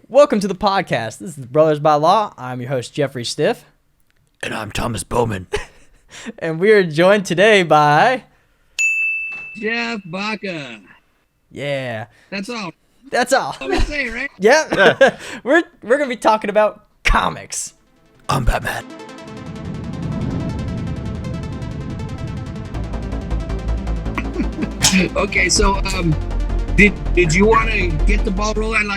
Welcome to the podcast. This is Brothers by Law. I'm your host, Jeffrey Stiff. And I'm Thomas Bowman. And we are joined today by... Jeff Baca. Yeah. That's all. That's all. What we say, right? Yeah. We're going to be talking about comics. I'm Batman. Okay, so did you want to get the ball rolling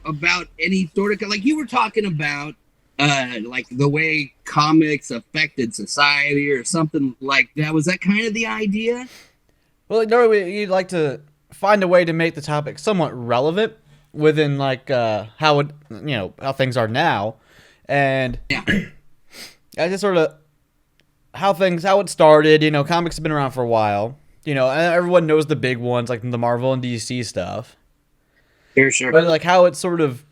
about any sort of, like you were talking about like the way comics affected society or something like that? Was that kind of the idea? Well, normally you'd like to find a way to make the topic somewhat relevant within how things are now, and Yeah. that's just sort of how it started. You know, comics have been around for a while. You know, and everyone knows the big ones like the Marvel and DC stuff, Sure. but like how it sort of,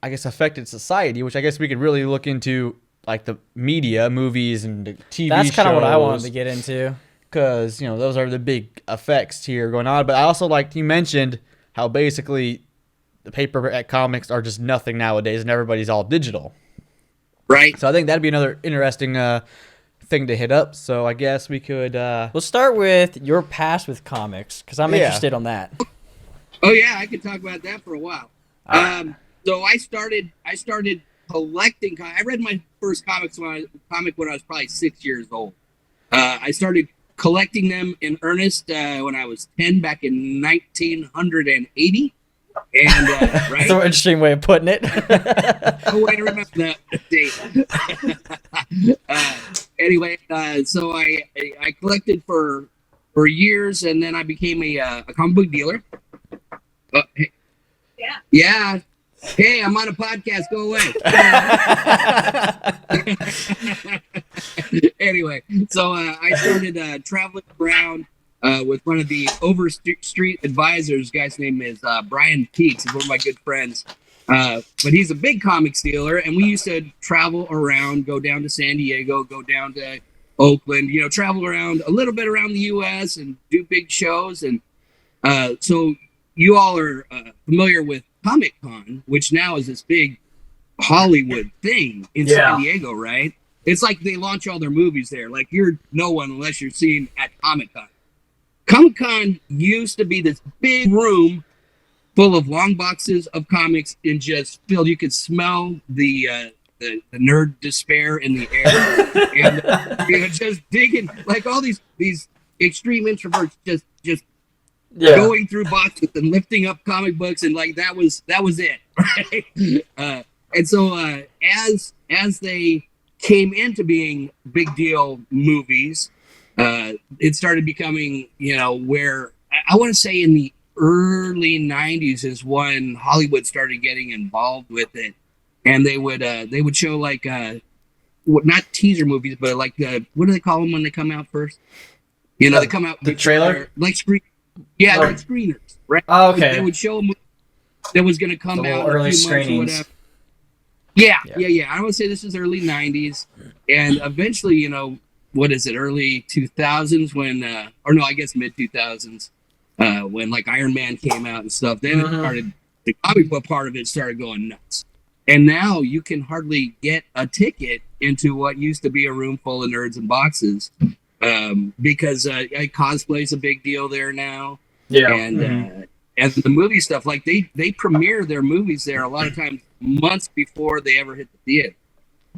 I guess, affected society, which I guess we could really look into, like the media, movies, and the TV shows. That's kind of what I wanted to get into. Because, you know, those are the big effects here going on. But I also, like you mentioned, how basically the paperback comics are just nothing nowadays and everybody's all digital. Right. So I think that'd be another interesting thing to hit up. So I guess we could... We'll start with your past with comics, because I'm interested on that. Oh yeah, I could talk about that for a while. So I started collecting. I read my first comic when I was probably 6 years old. I started collecting them in earnest when I was 10, back in 1980. And right, That's an interesting way of putting it. no way to remember that date. Anyway, so I collected for years, and then I became a comic book dealer. Hey, yeah. Hey, I'm on a podcast. Go away. Anyway, so I started traveling around with one of the Overstreet Advisors. Guy's name is Brian Keats. He's one of my good friends. But he's a big comics dealer, and we used to travel around, go down to San Diego, go down to Oakland, travel around a little bit around the U.S. and do big shows. And so you all are familiar with Comic Con, which now is this big Hollywood thing in San Diego, right? It's like they launch all their movies there. Like, you're no one unless you're seen at Comic Con. Comic Con used to be this big room full of long boxes of comics and just filled. You could smell the nerd despair in the air, and just digging, like all these extreme introverts just going through boxes and lifting up comic books, and like that was it, right? And so as they came into being big deal movies, it started becoming, where I want to say in the early 90s is when Hollywood started getting involved with it, and they would show like not teaser movies, but like what do they call them when they come out first? They come out the trailer, like screen. Yeah, like screeners, right? Oh, okay. They would show them that was going to come out in early a few months or screenings. whatever. Yeah. I would say this is early 90s. And eventually, what is it, early 2000s when, or no, I guess mid 2000s, when like Iron Man came out and stuff, then it started, the comic book part of it started going nuts. And now you can hardly get a ticket into what used to be a room full of nerds and boxes. Because cosplay is a big deal there now, and the movie stuff, like they premiere their movies there a lot of times months before they ever hit the theater.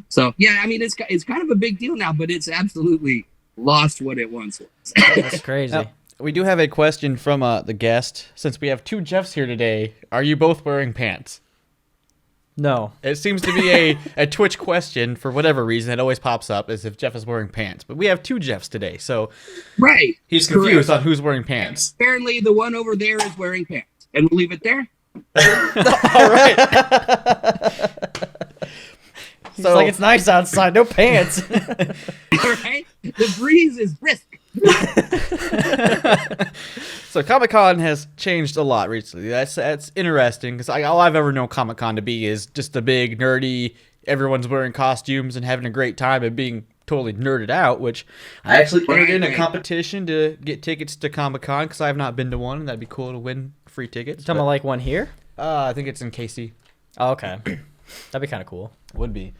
So yeah, I mean it's kind of a big deal now, but it's absolutely lost what it once was. That's crazy. Now, we do have a question from the guest. Since we have two Jeffs here today, are you both wearing pants? No. It seems to be a Twitch question for whatever reason. It always pops up as if Jeff is wearing pants. But we have two Jeffs today, so Right. he's confused on who's wearing pants. Apparently the one over there is wearing pants, and we'll leave it there. All right. He's like, it's nice outside, no pants. Right? The breeze is brisk. So Comic-Con has changed a lot recently. That's interesting, because all I've ever known Comic-Con to be is just a big, nerdy, everyone's wearing costumes and having a great time and being totally nerded out, which I actually entered in a competition to get tickets to Comic-Con, because I have not been to one, and that'd be cool to win free tickets. Talking about like one here? I think it's in KC. Oh, okay. That'd be kind of cool. Would be.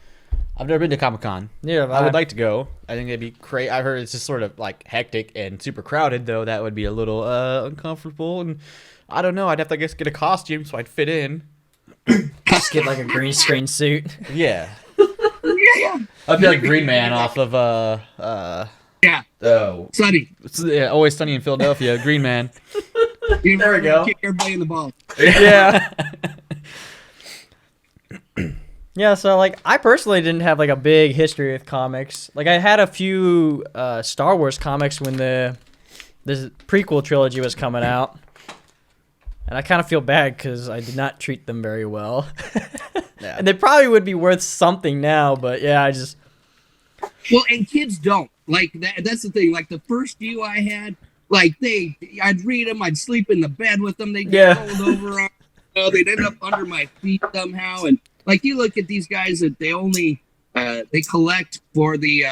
I've never been to Comic-Con. Yeah, I would like to go. I think it'd be great. I heard it's just sort of like hectic and super crowded, though. That would be a little uncomfortable. And I don't know. I'd have to, I guess, get a costume so I'd fit in. Just get like a green screen suit. Yeah. Yeah. I'd be like Green Man off of Yeah. oh, Sunny. yeah, Always Sunny in Philadelphia. Green Man. There we go. Kick everybody in the ball. Yeah. Yeah, so like I personally didn't have like a big history with comics. Like I had a few Star Wars comics when this prequel trilogy was coming out. And I kind of feel bad because I did not treat them very well. Yeah. And they probably would be worth something now, but yeah, I just... Well, and kids don't. Like, that's the thing. Like, the first few I had, like, I'd read them, I'd sleep in the bed with them, they'd get rolled over on, they'd end up under my feet somehow. And, like, you look at these guys that they only... they collect for the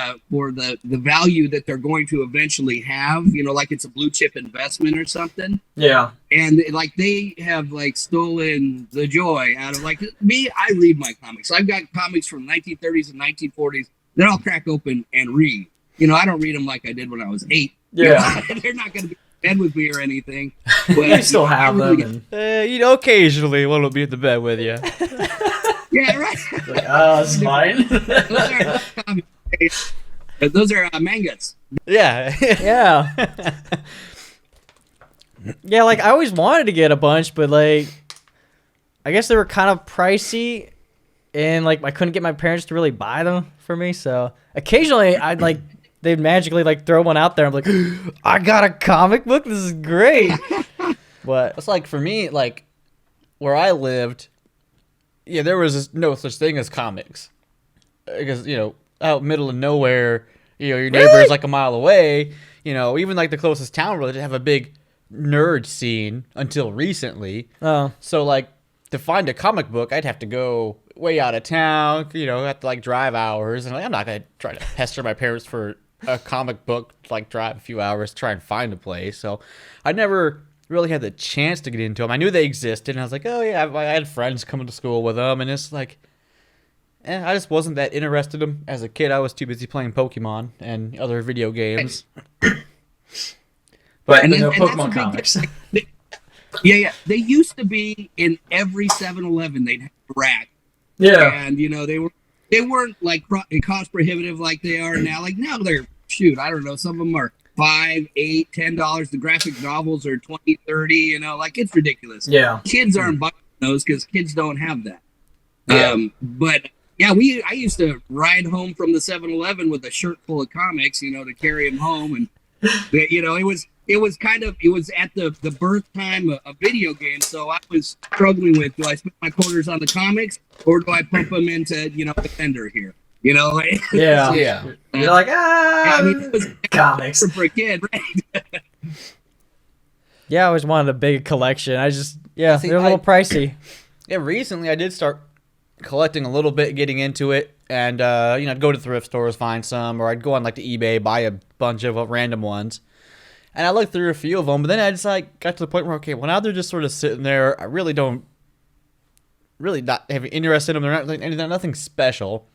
value that they're going to eventually have, you know, like it's a blue chip investment or something. Yeah. And like they have like stolen the joy out of like me. I read my comics. I've got comics from 1930s and 1940s that I'll crack open and read. You know, I don't read them like I did when I was 8. Yeah. You know, they're not going to be in bed with me or anything. But You still have them. You know, occasionally one will be in the bed with you. Yeah, right. Like, oh, it's fine. Those are mangas. Yeah. Yeah. Yeah, like I always wanted to get a bunch, but like I guess they were kind of pricey and like I couldn't get my parents to really buy them for me, so occasionally they'd magically like throw one out there. I'm like, I got a comic book, this is great. But It's like for me, like where I lived, yeah, there was no such thing as comics. Because, you know, out middle of nowhere, you know, your neighbor's like a mile away. You know, even like the closest town really didn't have a big nerd scene until recently. oh, So, like, to find a comic book, I'd have to go way out of town, you know, have to like drive hours. And like, I'm not going to try to pester my parents for a comic book, like drive a few hours to try and find a place. So I never really had the chance to get into them. I knew they existed, and I was like, oh yeah, I had friends coming to school with them, and it's like, I just wasn't that interested in them as a kid. I was too busy playing Pokemon and other video games. but And no that's a Pokemon big comics. Yeah. They used to be in every 7-Eleven. They'd have a rack. Yeah. And you know they weren't like cost prohibitive like they are now. Like now they're I don't know. Some of them are $5, $8, $10. The graphic novels are $20, $30. You know, like it's ridiculous. Yeah. Kids aren't buying those because kids don't have that. Yeah. But yeah, I used to ride home from the 7-Eleven with a shirt full of comics, you know, to carry them home, and you know, it was at the birth time of video games. So I was struggling with, do I spend my quarters on the comics or do I pump them into, you know, the vendor here? You know, Yeah. Yeah. You're like, I mean, it was comics. for a kid, right? Yeah, I always wanted a big collection. They're a little pricey. Yeah, recently I did start collecting a little bit, getting into it, and you know, I'd go to thrift stores, find some, or I'd go on like to eBay, buy a bunch of random ones. And I looked through a few of them, but then I just like got to the point where, okay, well now they're just sort of sitting there. I really not have interest in them. They're not nothing special.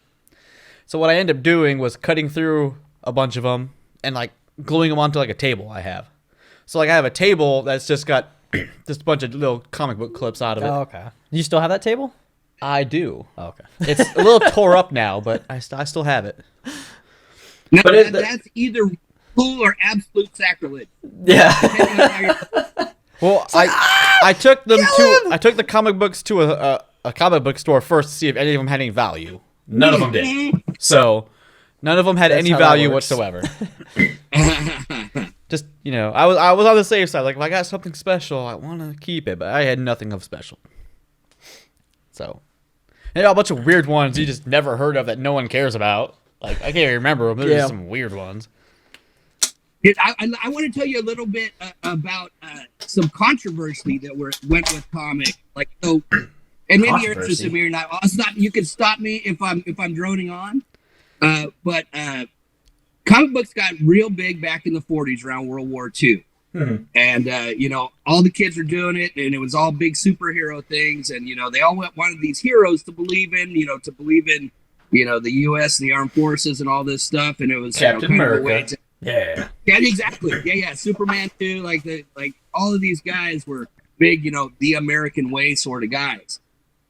So what I ended up doing was cutting through a bunch of them and like gluing them onto like a table I have. So like I have a table that's just got just a bunch of little comic book clips out of it. Oh, okay. You still have that table? I do. Oh, okay. It's a little tore up now, but I still have it. No, But that's either cool or absolute sacrilege. Yeah. Depending on how you're- Well, I took them I took the comic books to a comic book store first to see if any of them had any value. None of them did. So none of them had any how that value works. whatsoever. Just, you know, I was on the safe side. Like, if I got something special, I want to keep it, but I had nothing of special. So, and a bunch of weird ones you just never heard of that no one cares about. Like, I can't even remember them. There's some weird ones. I want to tell you a little bit about some controversy that went with comic. Like, so, and maybe you're interested, Samir. You can stop me if I'm droning on. But comic books got real big back in the 40s around World War II. And all the kids were doing it, and it was all big superhero things, and they all wanted these heroes to believe in, the U.S. and the armed forces and all this stuff, and it was Captain kind America. of a way to, Yeah. yeah, exactly, yeah, Superman too, like all of these guys were big, the American way sort of guys.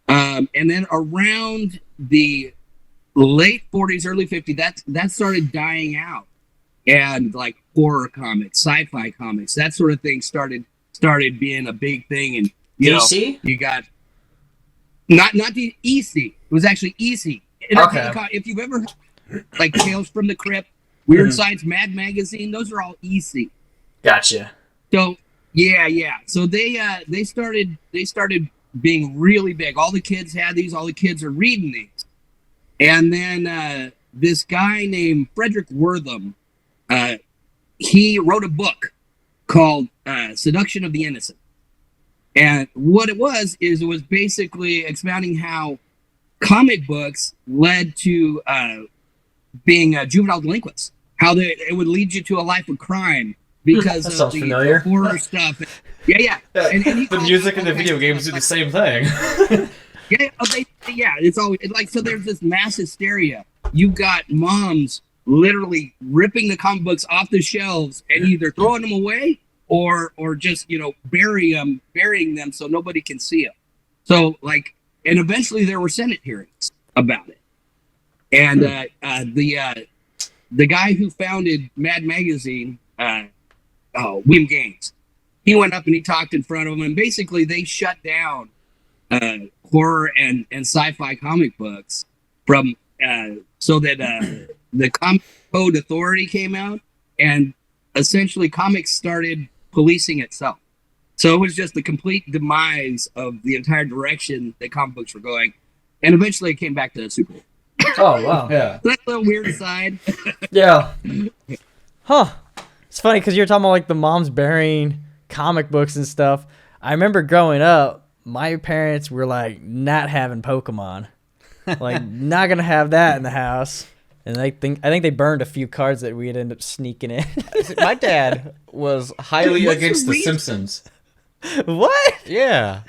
And then around the late 40s, early 50s, that started dying out, and like horror comics, sci-fi comics, that sort of thing started being a big thing. And DC? you got not the EC, it was actually EC. Okay. If you've ever heard, like Tales from the Crypt, Weird Science, Mad Magazine, those are all EC. Gotcha. So yeah. So they started being really big. All the kids had these. All the kids are reading these. And then this guy named Frederick Wortham, he wrote a book called Seduction of the Innocent. And what it was basically expounding how comic books led to being juvenile delinquents. How it would lead you to a life of crime because That of sounds familiar. the horror stuff. Yeah. And he The called music it and the all video kinds games of do the stuff. same thing. It's always like, so there's this mass hysteria. You got moms literally ripping the comic books off the shelves and either throwing them away or just burying them so nobody can see them. So and eventually there were Senate hearings about it. And the guy who founded Mad Magazine, William Gaines, he went up and he talked in front of them, and basically they shut down horror and sci-fi comic books from so that the Comic Code Authority came out, and essentially comics started policing itself. So it was just the complete demise of the entire direction that comic books were going, and eventually it came back to the Super Bowl. Oh, wow. Yeah. So that's a little weird aside. Yeah. Huh. It's funny because you're talking about like the moms burying comic books and stuff. I remember growing up, my parents were like not having Pokemon. Like not gonna have that in the house. And I think they burned a few cards that we'd end up sneaking in. My dad was highly What's against the The reason? Simpsons. What? Yeah.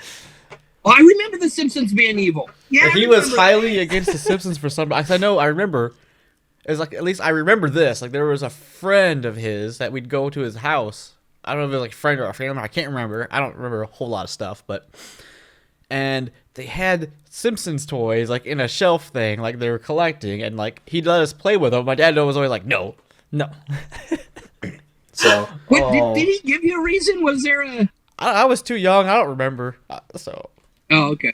Oh, I remember The Simpsons being evil. Yeah, He I was remember highly against The Simpsons for some. I remember. It's like, at least I remember this. Like, there was a friend of his that we'd go to his house. I don't know if it was like a friend or a family. I can't remember. I don't remember a whole lot of stuff, and they had Simpsons toys like in a shelf thing, like they were collecting, and like he'd let us play with them. My dad was always like, "No." No. So, What, did he give you a reason? Was there a? I was too young. I don't remember. So Oh, okay.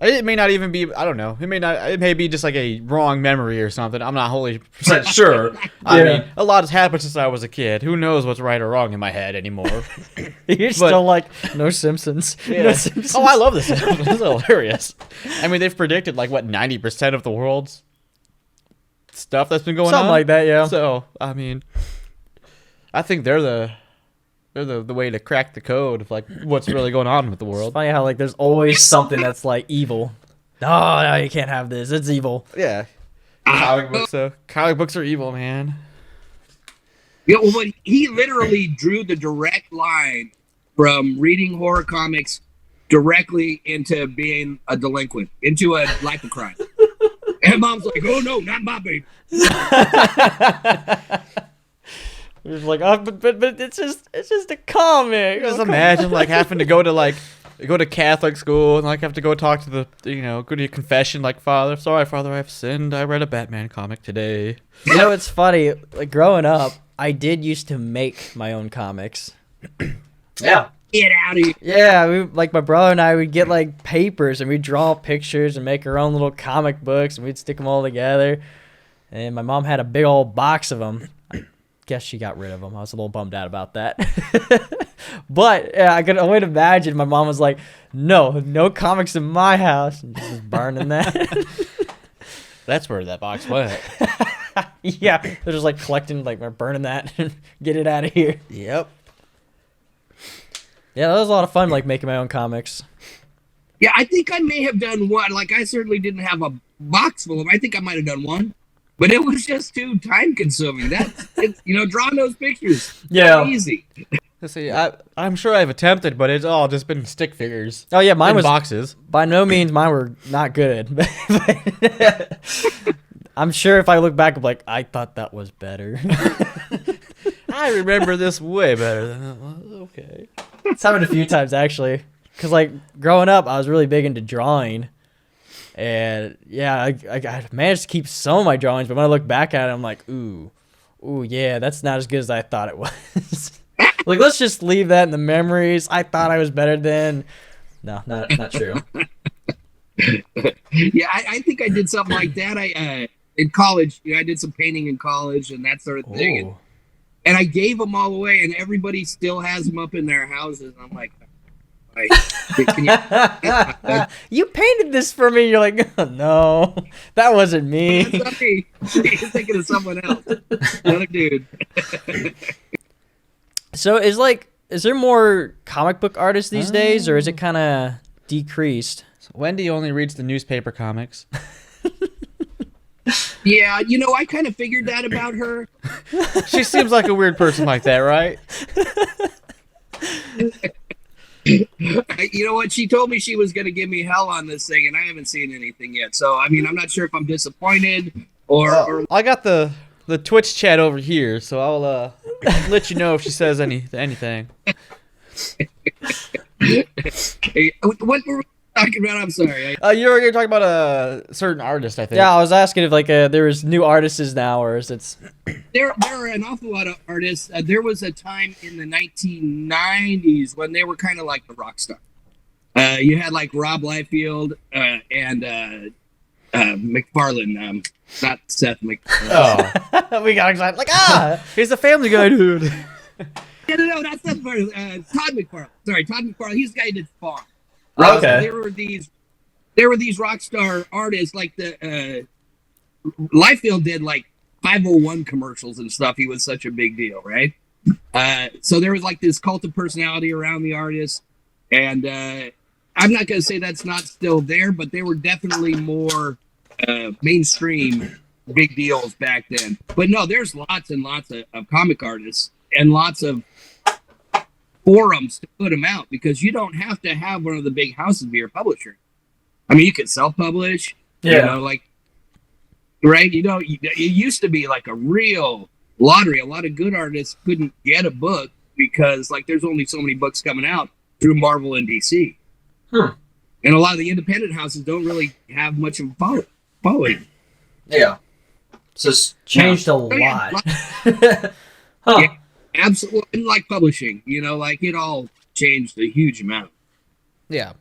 it may not even be. I don't know. It may be just like a wrong memory or something. I'm not wholly percent sure. I Yeah. mean, a lot has happened since I was a kid. Who knows what's right or wrong in my head anymore? You're still like, no Simpsons. Yeah. No Simpsons. Oh, I love this. This is hilarious. I mean, they've predicted like what 90% of the world's stuff that's been going on. Something like that, yeah. So I mean, I think they're the way to crack the code of like what's really going on with the It's world. funny how like there's always something that's like evil. No, you can't have this. It's evil. Yeah. Comic books, though. Comic books are evil, man. Yeah, well, but he literally drew the direct line from reading horror comics directly into being a delinquent, into a life of crime. And mom's like, "Oh no, not my baby." You're just like, oh, but it's just a comic. Just Oh, come imagine like having to go to Catholic school and like have to go talk to the go to your confession like, "Father, sorry, Father, I've sinned. I read a Batman comic today." You know, it's funny. Like growing up, I did used to make my own comics. yeah. Get out of here. Yeah, like my brother and I would get like papers and we'd draw pictures and make our own little comic books and we'd stick them all together. And my mom had a big old box of them. I guess she got rid of them. I was a little bummed out about that. But yeah, I could only imagine my mom was like, no comics in my house. And just was burning that. That's where that box went. Yeah, they're just like collecting, like we're burning that and get it out of here. Yep. Yeah, that was a lot of fun, like making my own comics. Yeah, I think I may have done one. Like, I certainly didn't have a box full of them. I think I might have done one, but it was just too time consuming. Drawing those pictures. Yeah. Easy. Let's see. I'm sure I've attempted, but it's all just been stick figures. Oh yeah, mine in was boxes. by no means mine were not good. I'm sure if I look back, I'm like, I thought that was better. I remember this way better than it was. Okay. It's happened a few times actually, because like growing up, I was really big into drawing, and yeah, I managed to keep some of my drawings, but when I look back at it, I'm like, ooh, yeah, that's not as good as I thought it was. Like, let's just leave that in the memories. I thought I was better then. No, not true. Yeah, I think I did something like that. I in college, I did some painting in college and that sort of thing. Ooh. And I gave them all away, and everybody still has them up in their houses. I'm like, can you? You painted this for me. You're like, oh, no, that wasn't me. That's not me. You're thinking of someone else, another dude. So is there more comic book artists these days, or is it kind of decreased? So Wendy only reads the newspaper comics. Yeah, I kind of figured that about her. She seems like a weird person like that, right? You know what? She told me she was going to give me hell on this thing, and I haven't seen anything yet. So, I mean, I'm not sure if I'm disappointed or I got the Twitch chat over here, so I'll let you know if she says anything. Hey, what were we talking about? I'm sorry. You were talking about a certain artist, I think. Yeah, I was asking if like there was new artists now, or is it's There are an awful lot of artists. There was a time in the 1990s when they were kind of like the rock star. You had like Rob Liefeld and McFarlane, not Seth MacFarlane. Oh, we got excited like he's a Family Guy dude. No, not Seth MacFarlane. Todd McFarlane. Sorry, Todd McFarlane. He's the guy who did Spawn. Okay. There were these rock star artists like the Liefeld did like 501 commercials and stuff. He was such a big deal, right? So there was like this cult of personality around the artist, and I'm not going to say that's not still there, but they were definitely more mainstream big deals back then. But no, there's lots and lots of comic artists and lots of forums to put them out, because you don't have to have one of the big houses be your publisher. I mean, you could self-publish, like, right? It used to be like a real lottery. A lot of good artists couldn't get a book because like there's only so many books coming out through Marvel and DC. And a lot of the independent houses don't really have much of a following. Yeah. So it's changed a lot. Yeah. Huh. Yeah. Absolutely, and like publishing, like it all changed a huge amount. Yeah.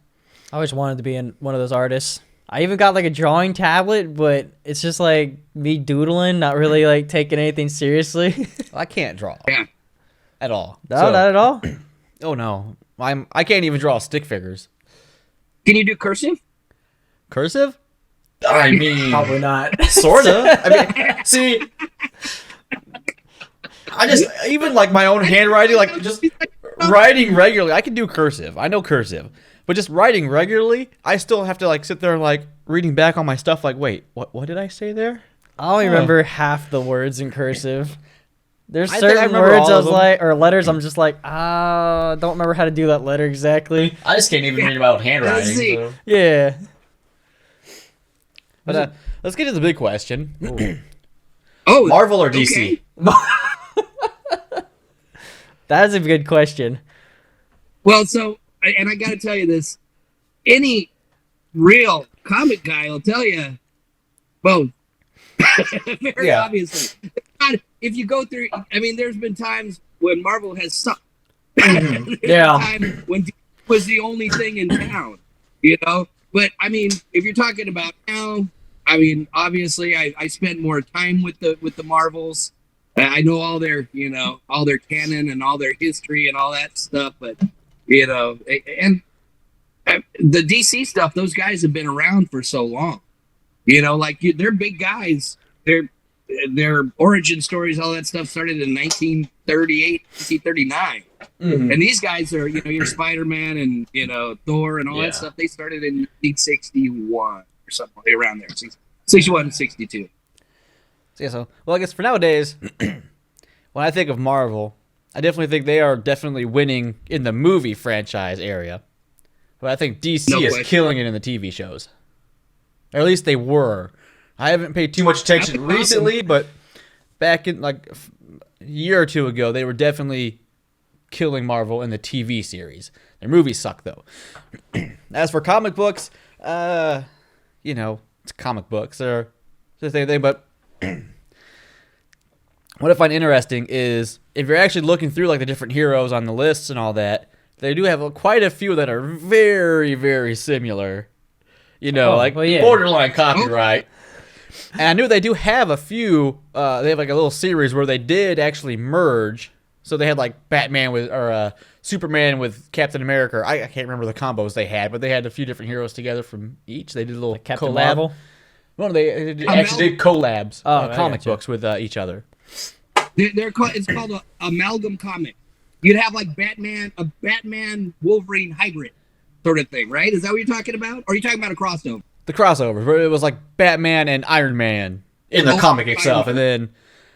I always wanted to be in one of those artists. I even got like a drawing tablet, but it's just like me doodling, not really like taking anything seriously. I can't draw. Yeah. At all. No, So- not at all. Oh no. I can't even draw stick figures. Can you do cursive? Cursive? I mean, Probably not. sorta. I mean, see, I just even like my own handwriting, like just writing regularly. I can do cursive. I know cursive, but just writing regularly, I still have to like sit there and like reading back on my stuff. Like, wait, what did I say there? I only remember half the words in cursive. There's I think I certain remember words all I of was them. like, or letters. I'm just like, don't remember how to do that letter exactly. I just can't even read about handwriting. see. So. Yeah. But let's get to the big question. Oh, Marvel or DC? okay. That is a good question. Well, so, and I got to tell you this, any real comic guy will tell you both. Very Yeah. obviously. If you go through, I mean, there's been times when Marvel has sucked. There's Yeah. been time when DC was the only thing in town, But, I mean, if you're talking about now, I mean, obviously, I spent more time with the Marvels. I know all their, all their canon and all their history and all that stuff. But, and the DC stuff, those guys have been around for so long. They're big guys. Their origin stories, all that stuff started in 1938, 1939. Mhm. And these guys are, your Spider-Man and, Thor and all Yeah. that stuff. They started in 1961 or something around there. 61 and 62. Yeah, so well, I guess for nowadays, when I think of Marvel, I definitely think they are definitely winning in the movie franchise area. But I think DC No is question. killing it in the TV shows. Or at least they were. I haven't paid too much attention That's awesome. recently, but back in like a year or two ago, they were definitely killing Marvel in the TV series. Their movies suck though. As for comic books, you know, it's comic books. They're the same thing, but what I find interesting is if you're actually looking through like the different heroes on the lists and all that, they do have quite a few that are very, very similar. You know, borderline copyright. And I knew they do have a few. They have like a little series where they did actually merge. So they had like Batman with or Superman with Captain America. I can't remember the combos they had, but they had a few different heroes together from each. They did a little Captain collab. Marvel. Well, they actually did collabs, I comic gotcha. books with each other. It's called a amalgam comic. You'd have like a Batman Wolverine hybrid sort of thing, right? Is that what you're talking about? Or are you talking about a crossover? The crossover, where it was like Batman and Iron Man in the comic itself, and then,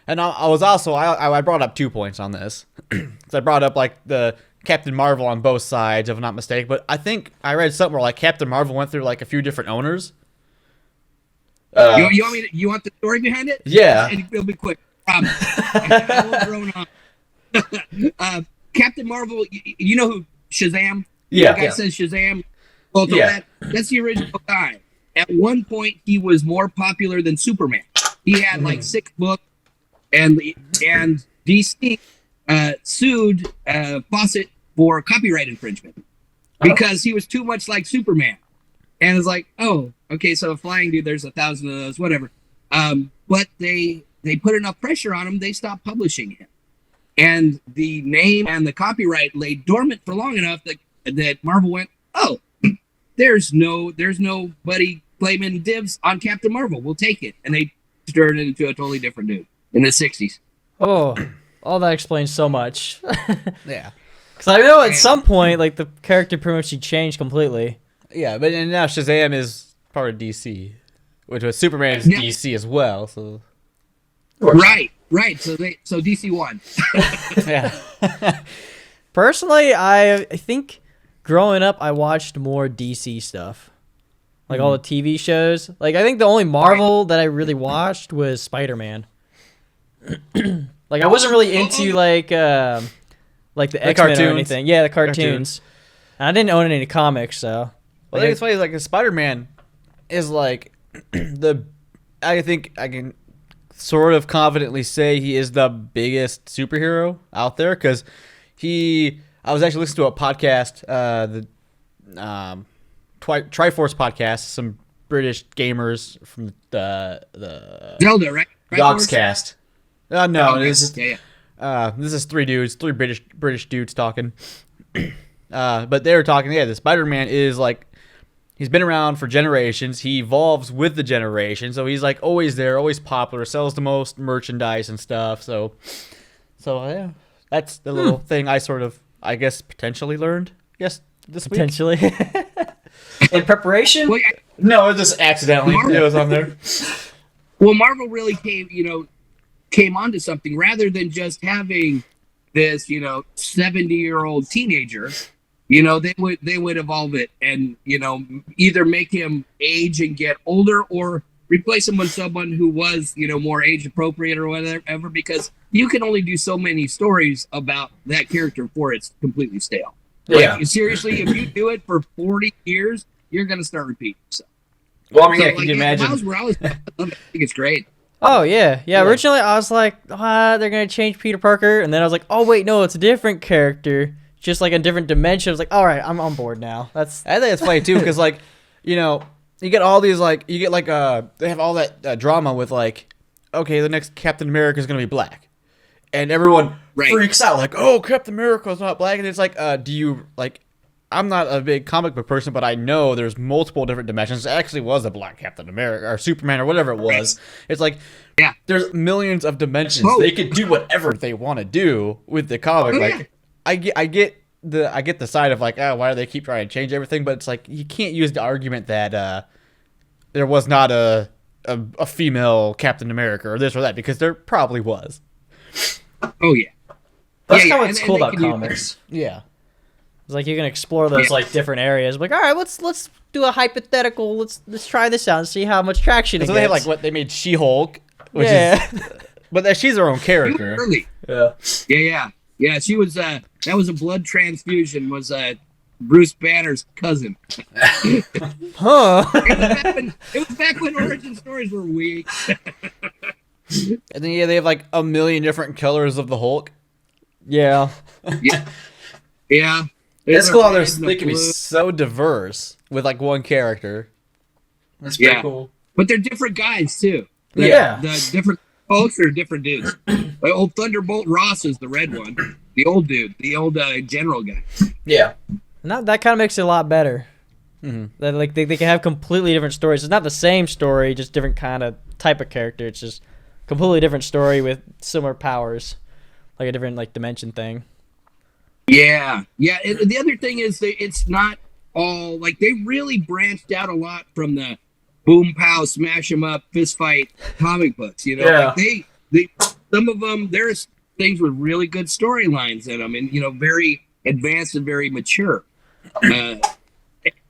I was also I brought up 2 points on this, because I brought up like the Captain Marvel on both sides, if I'm not mistaken. But I think I read something where like Captain Marvel went through like a few different owners. You want the story behind it? Yeah. It'll be quick. I won't drone on. Captain Marvel, you know who Shazam? Yeah. The guy says Shazam. Well, so Yeah. that's the original guy. At one point, he was more popular than Superman. He had like 6 books, and DC sued Fawcett for copyright infringement because he was too much like Superman. And it's like, oh, okay, so a flying dude, there's 1,000 of those, whatever. But they put enough pressure on him, they stopped publishing him. And the name and the copyright lay dormant for long enough that Marvel went, oh, there's nobody claiming dibs on Captain Marvel. We'll take it. And they turned it into a totally different dude in the 60s. Oh, all that explains so much. Yeah. Because I know at some point, like, the character pretty much changed completely. Yeah, but and now Shazam is part of DC, which was Superman is Yeah. DC as well. So Right. So DC won. yeah. Personally, I think growing up, I watched more DC stuff. Like all the TV shows. Like, I think the only Marvel that I really watched was Spider-Man. Like, I wasn't really into, like the X-Men or cartoons. anything. Yeah, the cartoons. And I didn't own any comics, so. Well, I think it's funny. Like Spider-Man is like I think I can sort of confidently say he is the biggest superhero out there because I was actually listening to a podcast, the Triforce podcast, some British gamers from the Zelda, right? Dogscast. No, this is Yeah. this is three British dudes talking. But they were talking. Yeah, the Spider-Man is like he's been around for generations. He evolves with the generation, so he's like always there, always popular, sells the most merchandise and stuff. So yeah, that's the little thing I guess potentially learned. Yes, this week. Potentially. In preparation? Well, No, it just accidentally it was on there. Well, Marvel really came onto something rather than just having this, 70-year-old teenager. They would evolve it and either make him age and get older or replace him with someone who was more age appropriate or whatever. Because you can only do so many stories about that character before it's completely stale. Yeah. Like, seriously, if you do it for 40 years, you're gonna start repeating yourself. Well, I mean, So, yeah, can you imagine? Miles Morales, I think it's great. Oh, yeah. Originally, I was like, they're going to change Peter Parker. And then I was like, oh, wait, no, it's a different character. Just like a different dimension. I was like, all right, I'm on board now. I think it's funny too because like you get all these like they have all that drama with like okay, the next Captain America is gonna be black, and everyone freaks out like, oh, Captain America is not black, and it's like do you like I'm not a big comic book person, but I know there's multiple different dimensions. There actually was a black Captain America or Superman or whatever it was. It's like there's millions of dimensions. They could do whatever they want to do with the comic. Like I get the side of like, why do they keep trying to change everything? But it's like you can't use the argument that there was not a female Captain America or this or that because there probably was. Oh yeah. That's Yeah, kind of yeah, what's and cool they about can use- comics. Yeah. It's like you can explore those Yeah. like different areas. Like, all right, let's do a hypothetical. Let's try this out and see how much traction it So gets. they have like what they made She-Hulk, which Yeah. is, but she's her own She was character. early. Yeah. Yeah. She was. That was a blood transfusion. Was Bruce Banner's cousin. Huh. It was back when origin stories were weak. And then they have like a million different colors of the Hulk. Yeah. Yeah. It's There's cool how a red they and a can be blue. so diverse with like one character. That's pretty Yeah. cool. But they're different guys too. Yeah. The different folks are different dudes. Like old Thunderbolt Ross is the red one. The old dude, the old general guy. Yeah. And that kind of makes it a lot better. Mm-hmm. That like they can have completely different stories. It's not the same story, just different kind of type of character. It's just completely different story with similar powers, like a different like dimension thing. Yeah. And the other thing is that it's not all like they really branched out a lot from the boom pow smash 'em up fist fight comic books. You know, Yeah. like they some of them there's things with really good storylines in them, and very advanced and very mature. And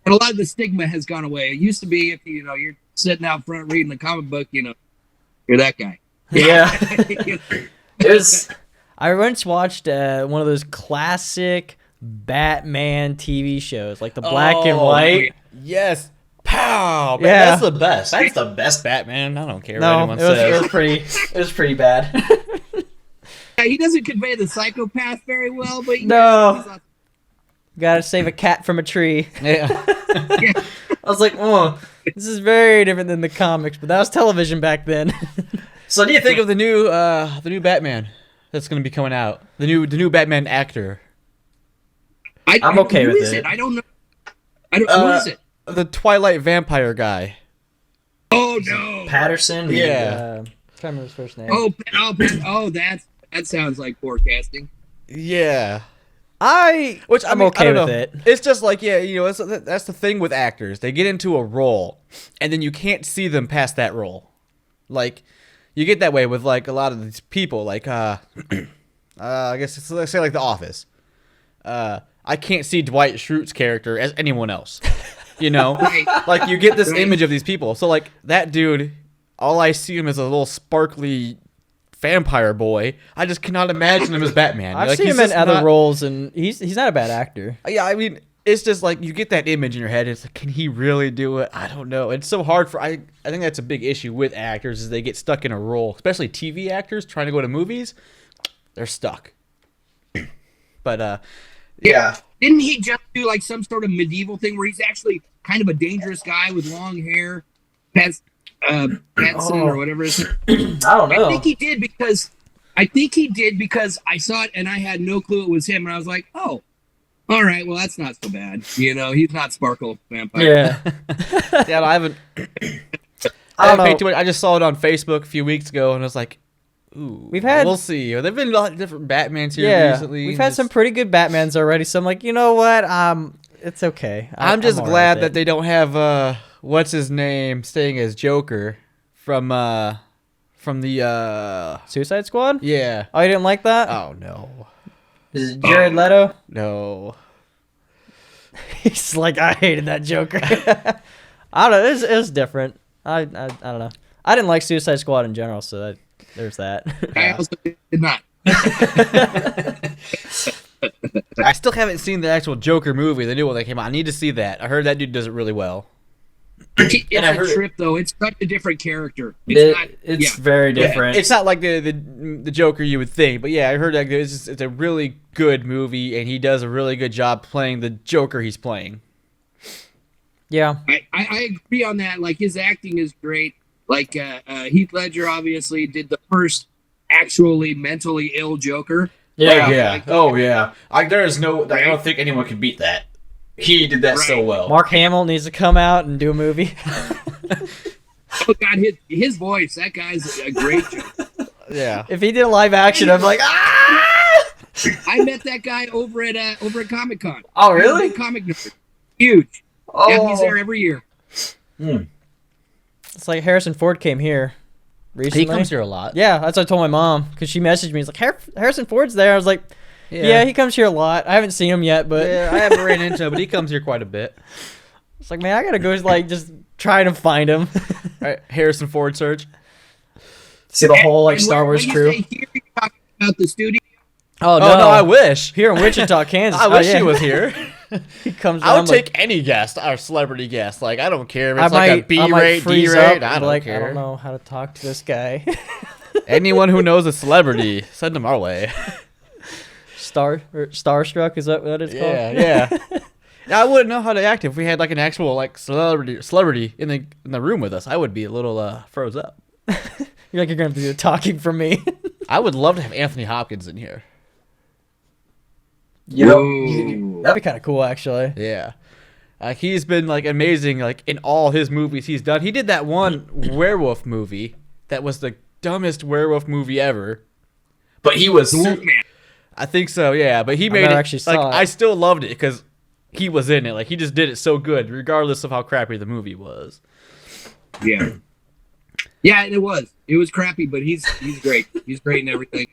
a lot of the stigma has gone away. It used to be if you're sitting out front reading the comic book, you're that guy. Yeah. It was. I once watched one of those classic Batman TV shows, like the black and white. Yes. Pow! Man, Yeah. that's the best. That's the best Batman. I don't care what No, anyone it says. was pretty bad. He doesn't convey the psychopath very well, but No. Gotta save a cat from a tree. Yeah. I was like, oh, this is very different than the comics, but that was television back then. So what do you think of the new Batman that's going to be coming out? The new Batman actor. I'm okay who with is it. I don't know. Who is it? The Twilight vampire guy. Oh no! Patterson. Yeah. Can't remember his first name. That sounds like forecasting. Yeah. I'm okay I don't with know. it. It's just like, that's the thing with actors. They get into a role, and then you can't see them past that role. Like, you get that way with, like, a lot of these people. Like, I guess, let's say, like, The Office. I can't see Dwight Schrute's character as anyone else. You know? Right. Like, you get this Right. image of these people. So, like, that dude, all I see him as a little sparkly vampire boy. I just cannot imagine him as Batman. I've Like, seen he's him in just other not- roles, and he's not a bad actor. Yeah, I mean, it's just like you get that image in your head. It's like, can he really do it? I don't know. It's so hard for I think that's a big issue with actors is they get stuck in a role, especially TV actors trying to go to movies. They're stuck. But Yeah. Didn't he just do like some sort of medieval thing where he's actually kind of a dangerous guy with long hair, Patson or whatever his name? I don't I know. think he did because I saw it and I had no clue it was him, and I was like, oh, all right, well that's not so bad. He's not Sparkle Vampire. Yeah. yeah, I haven't. I don't know. paid too much. I just saw it on Facebook a few weeks ago, and I was like, "Ooh, we'll see." There've been a lot of different Batmans here Yeah. recently. We've had some pretty good Batmans already, so I'm like, you know what? It's okay. I'm just all right glad with that it. they don't have what's his name staying as Joker from the Suicide Squad? yeah. Oh, you didn't like that? Oh no, Is it Jared Leto? no. He's like, I hated that Joker. I don't know. It was different. I don't know. I didn't like Suicide Squad in general, so there's that. I also did not. I still haven't seen the actual Joker movie, the new one that came out. I need to see that. I heard that dude does it really well. It's And I a heard- trip though. It's such a different character. It's very different. It's not like the Joker you would think, but yeah, I heard that it's a really good movie, and he does a really good job playing the Joker he's playing. Yeah. I agree on that. Like his acting is great. Like Heath Ledger obviously did the first actually mentally ill Joker. yeah. Oh yeah. I don't think anyone can beat that. He did that so Right. well. Mark Hamill needs to come out and do a movie. Oh God, his voice. That guy's a great Joker. Yeah. If he did a live action, I'm like, ah! I met that guy over at Comic Con. Oh really? Comic nerd. Huge. Oh. Yeah, he's there every year. It's like Harrison Ford came here recently. He comes here a lot. Yeah, that's what I told my mom because she messaged me. It's like Harrison Ford's there. I was like, Yeah, he comes here a lot. I haven't seen him yet, but Yeah, I haven't ran into him, but he comes here quite a bit. it's like, man, I gotta go like just try to find him. All right, Harrison Ford search. See the whole like And Star when Wars you crew. say here, you're talking about the studio. Oh Oh no, I wish. Here in Wichita, Kansas. I Oh, wish yeah. he was here. He comes. I would around, like, take any guest, our celebrity guest. Like I don't care if I it's like a might, B I might rate, D freeze rate. up I and don't be like, care. I don't know how to talk to this guy. Anyone who knows a celebrity, send them our way. Starstruck, is that what it's called? Yeah. I wouldn't know how to act if we had like an actual like celebrity in the room with us. I would be a little froze up. You're like, you're gonna have to do the talking for me. I would love to have Anthony Hopkins in here. Whoa. That'd be kind of cool, actually. Yeah. He's been like amazing like in all his movies he's done. He did that one werewolf movie that was the dumbest werewolf movie ever. But he was. The Wolfman. I think so, yeah. But he made never it actually like saw it. I still loved it because he was in it. Like he just did it so good, regardless of how crappy the movie was. Yeah. Yeah, it was. It was crappy, but he's great. He's great in everything.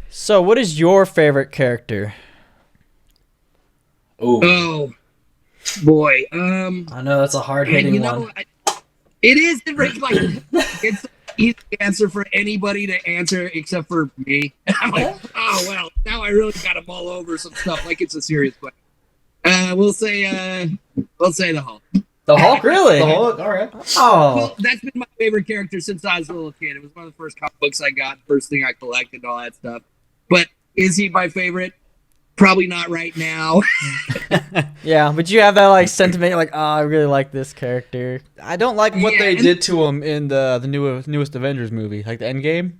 So, what is your favorite character? Oh, Oh boy. I know that's a hard And, hitting one. It is like it's an easy answer for anybody to answer except for me. I'm like, oh well, now I really got to mull over some stuff like it's a serious question. We'll say the Hulk. The Hulk, really? all right. Oh, Well, that's been my favorite character since I was a little kid. It was one of the first comic books I got, first thing I collected, all that stuff. But is he my favorite? Probably not right now. yeah. But you have that like sentiment, you're like, oh, I really like this character. I don't like what Yeah, they and- did to him in the newest Avengers movie, like the Endgame.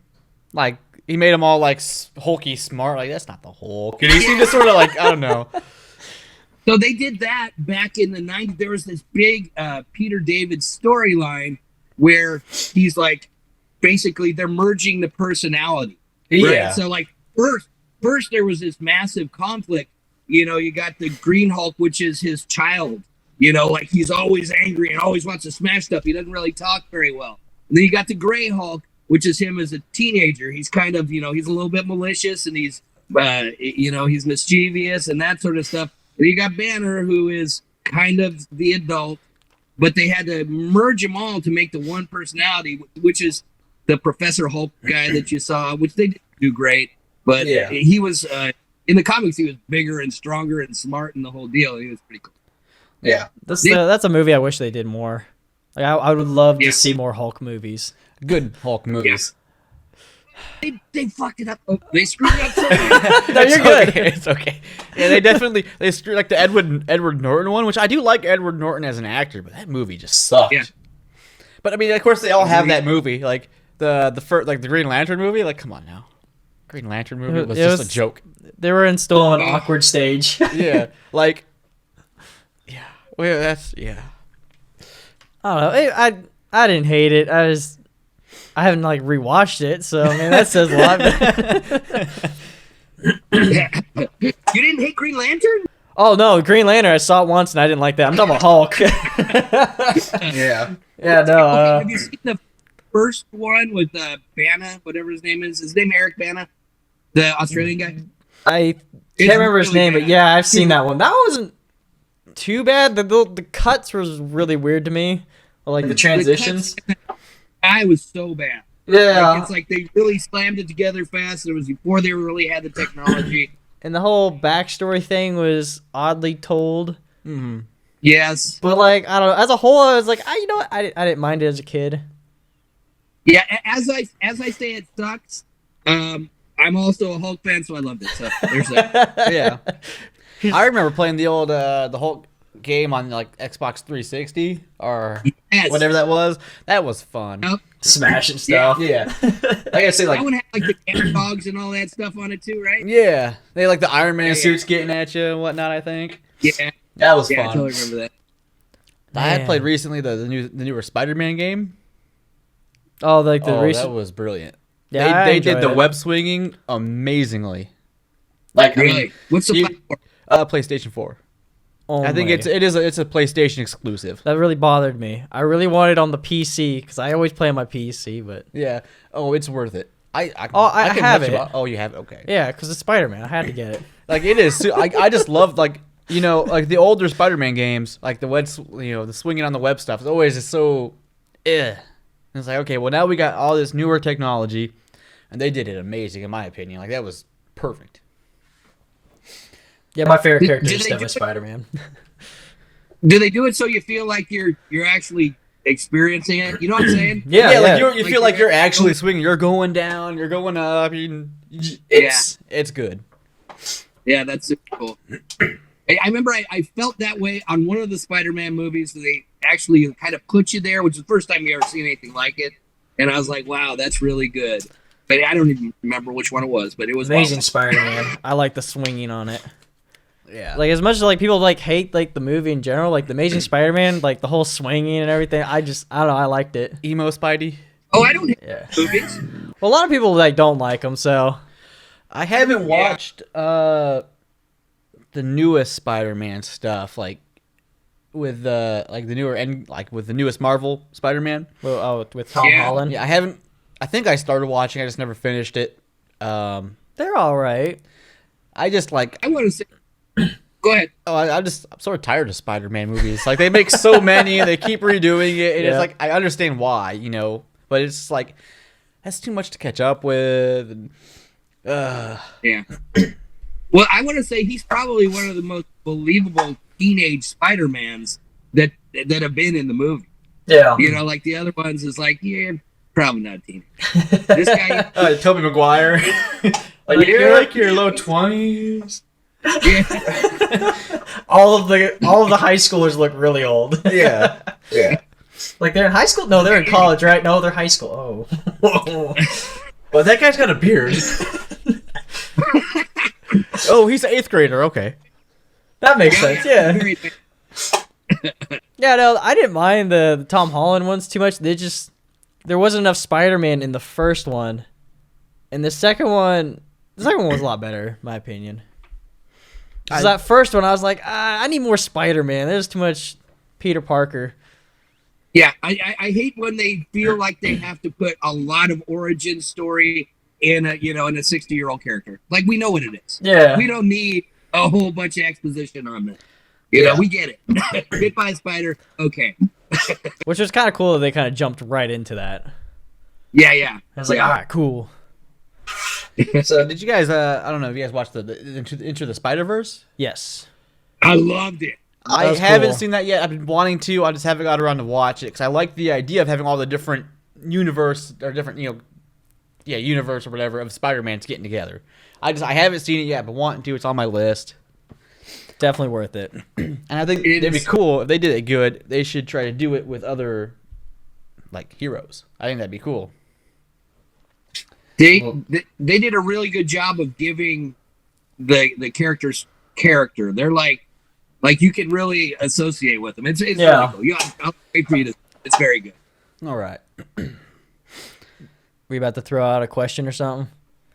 Like he made him all like hulky smart. Like that's not the Hulk. And he seemed to sort of like I don't know. So they did that back in the 90s. There was this big Peter David storyline where he's like, basically they're merging the personality. Yeah. Right? So like first there was this massive conflict. You know, you got the Green Hulk, which is his child. You know, like he's always angry and always wants to smash stuff. He doesn't really talk very well. And then you got the Gray Hulk, which is him as a teenager. He's kind of, he's a little bit malicious and he's, he's mischievous and that sort of stuff. And you got Banner, who is kind of the adult, but they had to merge them all to make the one personality, which is the Professor Hulk guy that you saw, which they didn't do great. But Yeah. he was, in the comics, he was bigger and stronger and smart and the whole deal. He was pretty cool. Yeah. That's a movie I wish they did more. Like I would love Yeah. to see more Hulk movies. Good Hulk movies. They fucked it up. Oh, they screwed it up so bad. No, you're good. Okay, it's okay. Yeah, they screwed like the Edward Norton one, which I do like Edward Norton as an actor, but that movie just sucked. Yeah. But I mean, of course, they all have that movie, like the first, like the Green Lantern movie. Like, come on now, Green Lantern movie was It just was- a joke. They were in still an awkward stage. Yeah, like, yeah, well, that's yeah. I don't know. I didn't hate it. I haven't like rewatched it, so I mean that says a lot. You didn't hate Green Lantern? Oh no, Green Lantern! I saw it once and I didn't like that. I'm talking about Hulk. Yeah. yeah, no. Have you seen the first one with Bana, whatever his name is? His name Eric Bana, the Australian guy. I can't It's remember his really name, but bad. yeah, I've seen that one. That wasn't too bad. The cuts was really weird to me, like the transitions. I was so bad. Yeah, Like, it's like they really slammed it together fast. It was before they really had the technology. and the whole backstory thing was oddly told. Mm-hmm. Yes. But like I don't know, as a whole, I was like, you know what? I didn't mind it as a kid. Yeah. As I say, it sucks. I'm also a Hulk fan, so I loved it. So there's that. Yeah, I remember playing the old the Hulk game on like Xbox 360 or Yes. whatever that was. That was fun. Yep. Smashing stuff. Yeah, Like I say, That like one had like the cat dogs and all that stuff on it too, right? yeah. They had, like the Iron Man Yeah. suits getting at you and whatnot. I think Yeah. that was Yeah, I fun. totally remember that. I had Man. played recently the newer Spider-Man game. Oh, like the Oh, recent. that was brilliant. Yeah, I they did enjoyed the it. web swinging amazingly. Like I Really? mean, What's the you- platform? PlayStation 4. I Only. think it's a PlayStation exclusive. That really bothered me. I really wanted it on the PC because I always play on my PC, but Yeah. Oh, it's worth it. I can have mention it. about- Oh, you have it. Okay. Yeah, because it's Spider-Man. I had to get it. Like it is. I just love like like the older Spider-Man games, like the web, the swinging on the web stuff. Is always just so, And it's like, okay, well now we got all this newer technology, and they did it amazing in my opinion. Like that was perfect. Yeah, my favorite character Did is they definitely do it? Spider-Man. Do they do it so you feel like you're actually experiencing it? You know what I'm saying? Yeah, like yeah. you feel like you're actually swinging. You're going down. You're going up. It's good. Yeah, that's super cool. I remember I felt that way on one of the Spider-Man movies. They actually kind of put you there, which is the first time you ever seen anything like it. And I was like, wow, that's really good. But I don't even remember which one it was, but it was Amazing awesome. Spider-Man. I like the swinging on it. Yeah. Like as much as like people like hate like the movie in general, like the Amazing Spider-Man, like the whole swinging and everything. I don't know. I liked it. Emo Spidey. Oh, I don't hate Yeah. movies. Well, a lot of people like don't like them, so I haven't watched the newest Spider-Man stuff, like with like the newer and like with the newest Marvel Spider-Man. well, with Tom Yeah. Holland, Yeah, I haven't. I think I started watching. I just never finished it. they're all right. I just like. I want to say, go ahead. I'm sort of tired of Spider-Man movies. Like they make so many and they keep redoing it. And Yeah. it's like I understand why, but it's like that's too much to catch up with. And, Yeah. Well, I want to say he's probably one of the most believable teenage Spider-Mans that have been in the movie. Yeah. Like the other ones is like, yeah, probably not a teenager. This guy, Tobey Maguire. like you're like your low 20s. yeah, all of the high schoolers look really old. Yeah. Yeah. Like they're in high school? No, they're in college, right? No, they're high school. Oh. Well, that guy's got a beard. oh, he's an 8th grader. Okay. That makes sense. Yeah. Yeah, no, I didn't mind the Tom Holland ones too much. There wasn't enough Spider-Man in the first one. And the second one was a lot better, in my opinion. 'Cause that first one, I was like, I need more Spider-Man. There's too much Peter Parker. Yeah, I hate when they feel like they have to put a lot of origin story in a 60-year-old character. Like we know what it is. Yeah. We don't need a whole bunch of exposition on that. We get it. Bit by a spider. Okay. Which was kind of cool that they kind of jumped right into that. Yeah. I was like, all right, cool. So did you guys? I don't know if you guys watched the Into the Spider-Verse. Yes. I loved it. I was haven't cool. seen that yet. I've been wanting to. I just haven't got around to watch it because I like the idea of having all the different universe or different, universe or whatever of Spider-Man's getting together. I haven't seen it yet, but wanting to. It's on my list. Definitely worth it. And I think it'd be cool if they did it good. They should try to do it with other like heroes. I think that'd be cool. They did a really good job of giving the characters character. They're like you can really associate with them. It's really cool. I'll wait for you to. It's very good. All right. Were you about to throw out a question or something?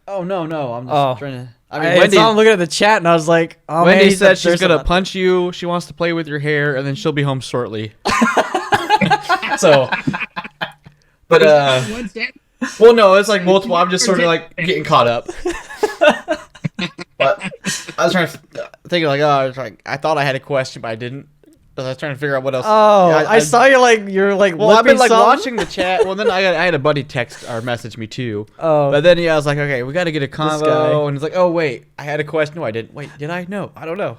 Oh no, I'm just trying to. I mean, I Wendy. saw him looking at the chat, and I was like, "Oh man, Wendy he said she's there's gonna a- punch you. She wants to play with your hair, and then she'll be home shortly. So, but One step. well, no, it's like multiple. I'm just sort of like getting caught up. But I was trying to think I thought I had a question, but I didn't. I was trying to figure out what else. Oh, Yeah, I saw you like you're like. Well, I've been like something. watching the chat. Well, then I had a buddy text or message me too. Oh. But then I was like, okay, we got to get a guy. combo, and it's like, oh wait, I had a question. No, I didn't. Wait, did I? No, I don't know.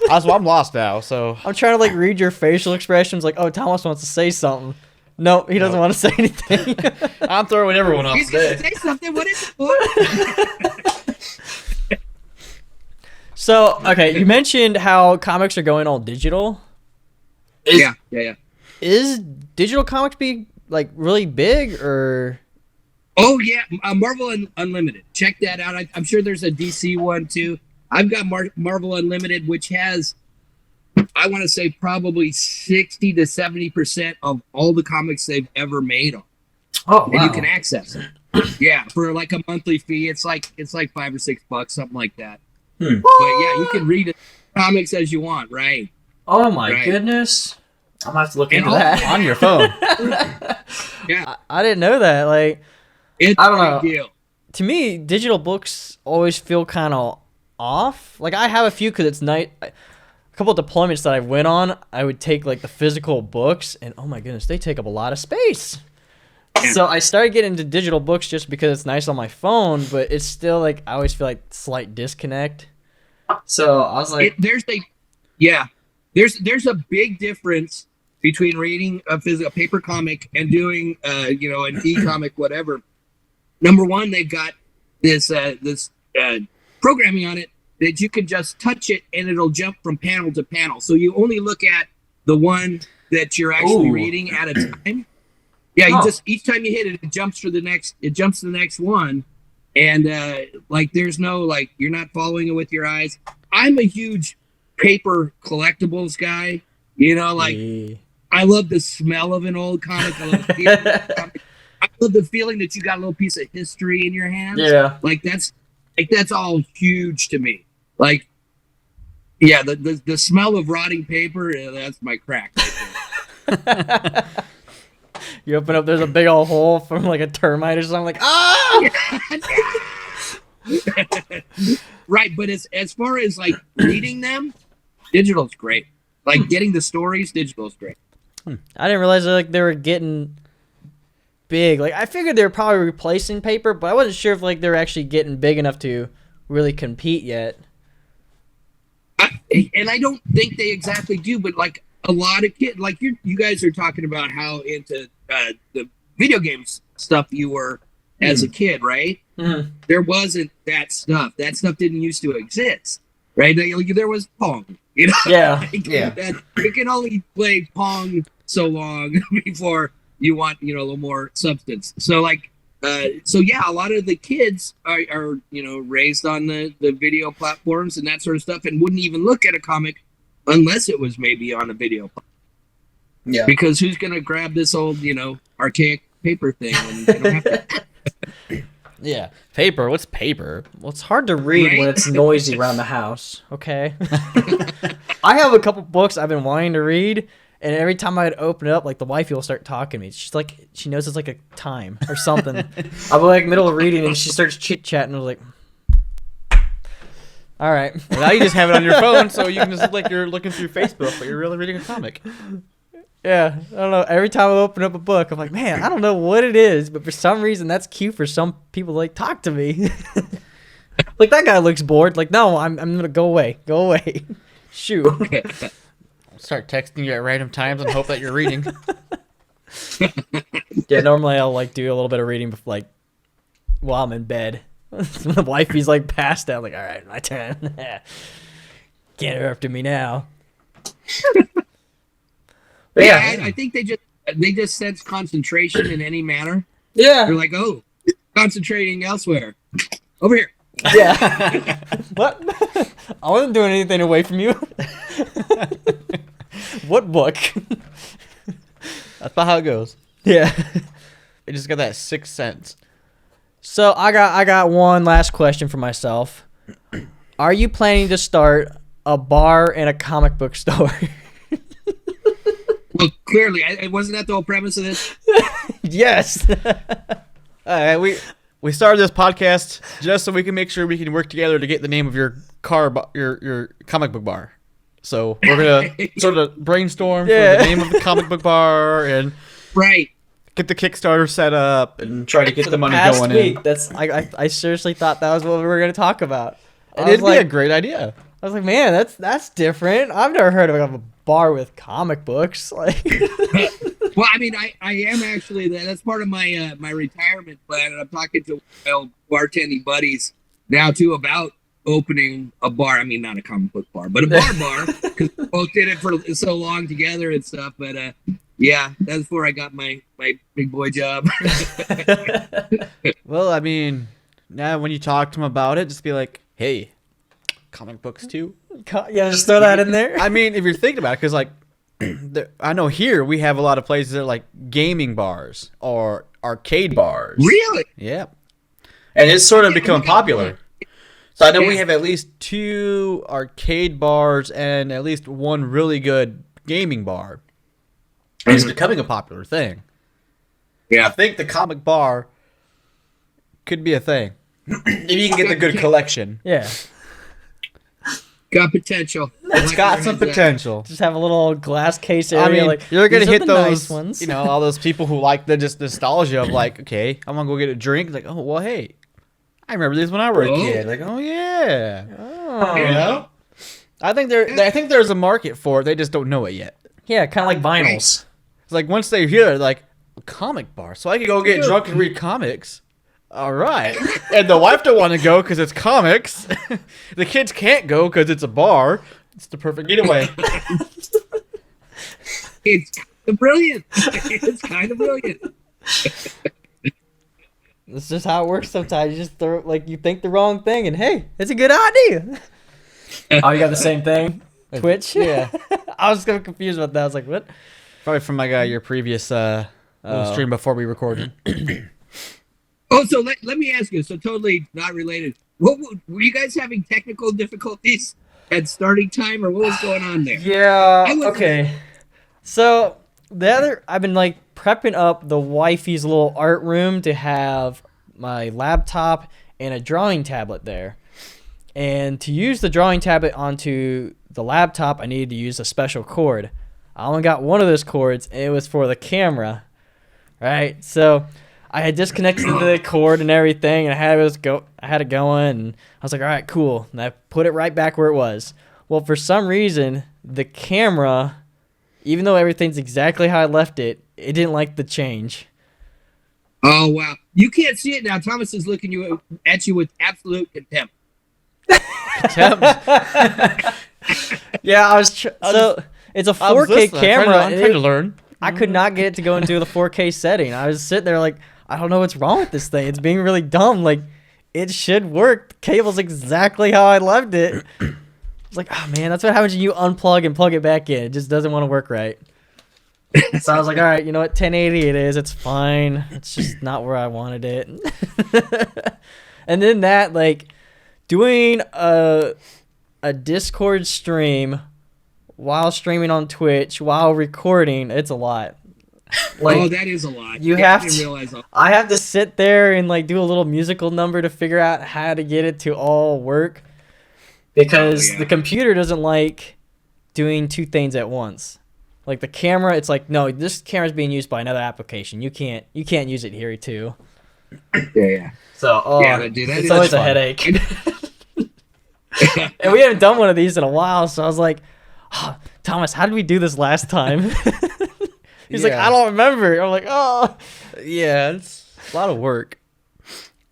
I'm lost now. So I'm trying to like read your facial expressions. Like, oh, Thomas wants to say something. No, he doesn't want to say anything. I'm throwing everyone off He's gonna today. say something. What is it? So, okay, you mentioned how comics are going all digital. Yeah. Is digital comics be like really big or? Oh yeah, Marvel Unlimited. Check that out. I'm sure there's a DC one too. I've got Marvel Unlimited, which has, I want to say, probably 60 to 70% of all the comics they've ever made on. Oh, And you can access it. Yeah, for like a monthly fee. It's like $5 or $6, something like that. But yeah, you can read comics as you want, right? Oh my Right. goodness! I'm gonna have to look And into all- that. On your phone. Yeah, I didn't know that. Like, it's I don't a know. big deal. to me, digital books always feel kind of off. Like I have a few because it's night. A couple of deployments that I went on, I would take like the physical books, and oh my goodness, they take up a lot of space. So I started getting into digital books just because it's nice on my phone, but it's still like I always feel like slight disconnect. So I was like, there's a big difference between reading a paper comic and doing an e-comic, whatever. Number one, they've got this programming on it that you can just touch it and it'll jump from panel to panel. So you only look at the one that you're actually reading at a time. Yeah, you just each time you hit it, it jumps to the next one. And there's no you're not following it with your eyes. I'm a huge paper collectibles guy. I love the smell of an old comic. I love the feeling of a comic. I love the feeling that you got a little piece of history in your hands. Yeah. That's all huge to me. The smell of rotting paper, that's my crack right there. You open up, there's a big old hole from like a termite or something. Like, Right, but as far as reading them, digital's great. Getting the stories, digital's great. I didn't realize they were getting big. I figured they were probably replacing paper, but I wasn't sure if they were actually getting big enough to really compete yet. And I don't think they exactly do, but a lot of kids, you guys are talking about how into the video games stuff you were as a kid, right? Mm. There wasn't that stuff. That stuff didn't used to exist, right? There was Pong, Yeah. You can only play Pong so long before you want, a little more substance. So a lot of the kids are raised on the video platforms and that sort of stuff, and wouldn't even look at a comic unless it was maybe on a video platform. Yeah. Because who's gonna grab this old, archaic paper thing when they don't have to? Yeah, paper. What's paper? Well, it's hard to read when it's noisy around the house. Okay. I have a couple books I've been wanting to read, and every time I'd open it up, the wifey will start talking to me. She's she knows it's a time or something. I'll be middle of reading, and she starts chit chatting. I was all right. Well, now you just have it on your phone, so you can just you're looking through Facebook, but you're really reading a comic. Yeah, I don't know. Every time I open up a book, I'm like, man, I don't know what it is, but for some reason, that's cute for some people to talk to me. That guy looks bored. No, I'm gonna go away. Go away. Shoot. I'll start texting you at random times and hope that you're reading. Yeah, normally I'll do a little bit of reading before, while I'm in bed. The wifey's passed out. All right, my turn. Can't interrupt me now. Yeah, I think they just sense concentration in any manner. Yeah. They're oh, concentrating elsewhere. Over here. Yeah. What? I wasn't doing anything away from you. What book? That's not how it goes. Yeah. It just got that sixth sense. So I got one last question for myself. Are you planning to start a bar and a comic book store? Well, clearly, wasn't that the whole premise of this? Yes. We started this podcast just so we can make sure we can work together to get the name of your your comic book bar. So we're gonna sort of brainstorm for the name of the comic book bar and get the Kickstarter set up and try to get the money going in. That's I seriously thought that was what we were gonna talk about. It'd be a great idea. I was man, that's different. I've never heard of a bar with comic books. Well, I mean, I am actually that's part of my my retirement plan, and I'm talking to my old bartending buddies now too about opening a bar. I mean, not a comic book bar, but a bar because we both did it for so long together and stuff. But yeah, that's before I got my big boy job. Well, I mean, now when you talk to them about it, just be like, hey. Comic books too? Yeah, just throw that in there. I mean, if you're thinking about it, because I know here we have a lot of places that are gaming bars or arcade bars. Really? Yeah. And it's sort of becoming popular. So I know we have at least 2 arcade bars and at least 1 really good gaming bar. And it's becoming a popular thing. Yeah. I think the comic bar could be a thing. If you can get the good collection. Yeah. Got potential. It's got some potential. Just have a little glass case area. I mean, like, you're gonna these are hit the those nice ones. You know, all those people who like the just nostalgia of like, okay, I'm gonna go get a drink. Like, oh well, hey, I remember these when I was a kid. Like, oh yeah, Oh. you know. I think there's a market for it. They just don't know it yet. Yeah, kind of like vinyls. It's like once they hear it, like a comic bar, so I can go get drunk and read comics. All right, and the wife don't want to go because it's comics. The kids can't go because it's a bar. It's the perfect getaway. It's kind of brilliant. It's kind of brilliant. That's just how it works sometimes. You just throw, like, you think the wrong thing, and hey, it's a good idea. Oh, you got the same thing? Twitch? Yeah. I was so confused about that. I was like, what? Probably from your previous stream before we recorded. Oh, so let me ask you. So totally not related. Were you guys having technical difficulties at starting time, or what was going on there? Yeah, I was- okay. So, I've been, like, prepping up the wifey's little art room to have my laptop and a drawing tablet there. And to use the drawing tablet onto the laptop, I needed to use a special cord. I only got one of those cords, and it was for the camera, right? So I had disconnected the cord and everything, and I had it going, and I was like, all right, cool. And I put it right back where it was. Well, for some reason, the camera, even though everything's exactly how I left it, it didn't like the change. Oh wow! You can't see it now. Thomas is looking at you with absolute contempt. Yeah, so it's a 4K camera. I'm trying to learn. I could not get it to go into the 4K setting. I was sitting there like, I don't know what's wrong with this thing. It's being really dumb. Like, it should work. The cable's exactly how I left it. It's like, oh man, that's what happens when you unplug and plug it back in. It just doesn't want to work right. So I was like, all right, you know what, 1080 it is. It's fine. It's just not where I wanted it. And then that, like, doing a Discord stream while streaming on Twitch, while recording, it's a lot. Like, oh, that is a lot. You Yeah, have I didn't to. realize all- I have to sit there and like do a little musical number to figure out how to get it to all work, because the computer doesn't like doing two things at once. Like the camera, it's like, no, this camera's being used by another application. You can't use it here too. Yeah. So Dude, that it's is always a fun. headache. And we haven't done one of these in a while, so I was like, oh, Thomas, how did we do this last time? He's like, I don't remember. I'm like, oh. Yeah, it's a lot of work.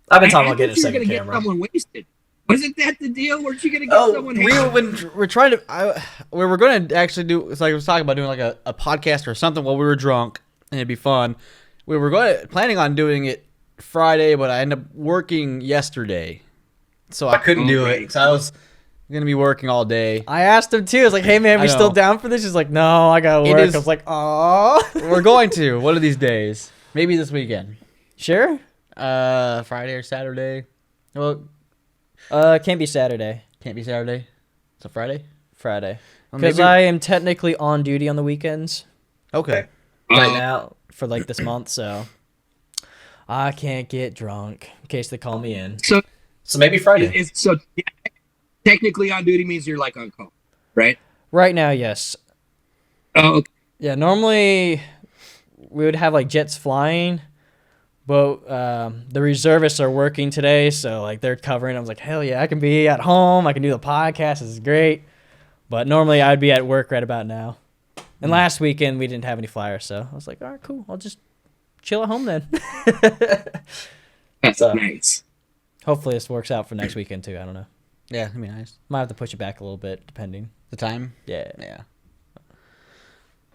I've been I talking thought about getting a you were second gonna camera. get someone wasted. Wasn't that the deal? Weren't you gonna get someone? We're trying to. We were going to actually do. It's like I was talking about doing like a podcast or something while we were drunk, and it'd be fun. We were planning on doing it Friday, but I ended up working yesterday, so I couldn't do it. So I was gonna be working all day. I asked him too. I was like, hey man, we still down for this? He's like, no, I gotta work. I was like, oh. We're going to one of these days, maybe this weekend. Sure. Friday or Saturday. Well, can't be Saturday. can't be Saturday. So Friday. Friday. Well, Because maybe- I am technically on duty on the weekends Okay. right now for like this month, so I can't get drunk in case they call me in. So maybe Friday. Technically on duty means you're like on call, right? Right now, yes. Oh, okay. Yeah, normally we would have like jets flying, but the reservists are working today, so like they're covering. I was like, hell yeah, I can be at home. I can do the podcast. This is great. But normally I'd be at work right about now. And last weekend we didn't have any flyers, so I was like, all right, cool. I'll just chill at home then. That's So- nice. Hopefully this works out for next weekend too. I don't know. Yeah, that'd be nice. Might have to push it back a little bit, depending. The time. Yeah. Yeah.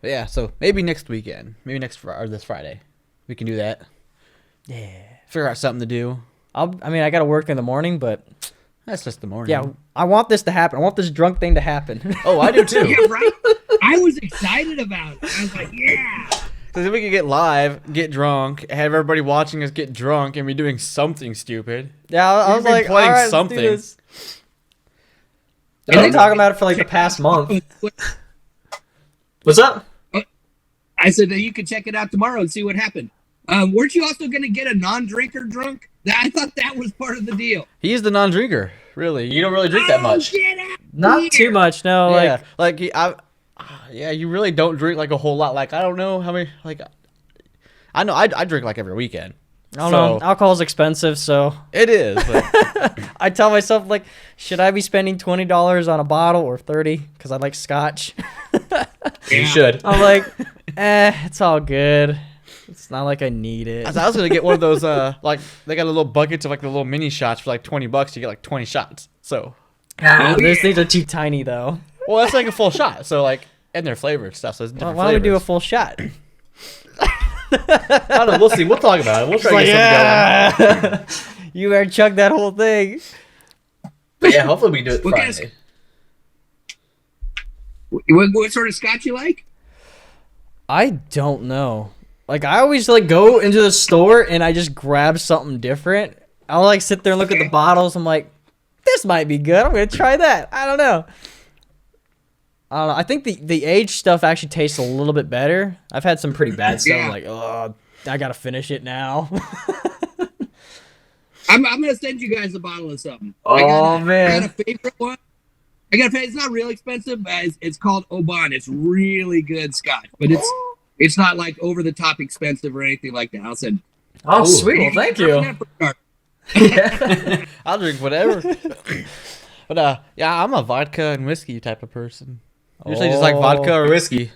But yeah, so maybe next weekend, maybe or this Friday, we can do that. Yeah. Figure out something to do. I got to work in the morning, but That's just the morning. yeah, I want this to happen. I want this drunk thing to happen. Oh, I do too. Yeah, right. I was excited about it. I was like, yeah. Because then we could get live, get drunk, have everybody watching us get drunk, and be doing something stupid. Yeah, I was We've been like, playing all right, something. let's do this. I've been talking about it for like the past month. What's up? I said that you could check it out tomorrow and see what happened. Weren't you also going to get a non-drinker drunk? I thought that was part of the deal. He's the non-drinker, really. You don't really drink that much. Get out Not here. too much, no. Yeah, you really don't drink like a whole lot. Like I don't know how many. Like I know I drink like every weekend. I don't know. Alcohol's expensive, so It is. But I tell myself like, should I be spending $20 on a bottle or 30? Because I like Scotch. You should. I'm like, it's all good. It's not like I need it. I was gonna get one of those. Like they got a little buckets of like the little mini shots for like $20. You get like 20 shots. So Those things are too tiny though. well, that's like a full shot. So like and they're flavored stuff. So it's different Why don't we do a flavors. full shot? I don't know. We'll see. We'll talk about it. We'll try to get something going. You better chug that whole thing. But yeah, hopefully we can do it What kind of- Friday. What sort of scotch you like? I don't know. Like I always like go into the store and I just grab something different. I'll like sit there and look at the bottles. I'm like, this might be good. I'm gonna try that. I don't know. I think the aged stuff actually tastes a little bit better. I've had some pretty bad stuff. Yeah. Like, oh, I gotta finish it now. I'm gonna send you guys a bottle of something. Oh, I man. got a favorite one. It's not real expensive, but it's called Oban. It's really good scotch, but it's not like over the top expensive or anything like that. I'll send. Oh, sweet. Well, thank you. I'll drink whatever. But yeah, I'm a vodka and whiskey type of person. Usually just like vodka or whiskey.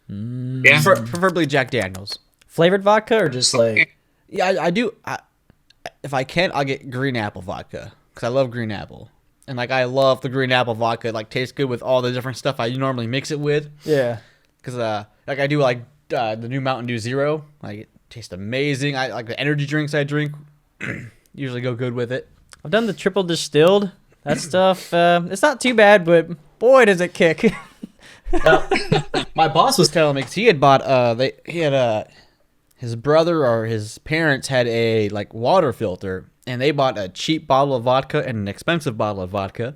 Yeah. Preferably Jack Daniels. Flavored vodka or just like Yeah, I do. If I can, I'll get green apple vodka because I love green apple, and like I love the green apple vodka. It like tastes good with all the different stuff I normally mix it with. yeah. Because like I do like the new Mountain Dew Zero. Like it tastes amazing. I like the energy drinks I drink. Usually go good with it. I've done the triple distilled. That stuff. It's not too bad, but boy does it kick. My boss was telling me because he had bought his brother or his parents had a like water filter, and they bought a cheap bottle of vodka and an expensive bottle of vodka,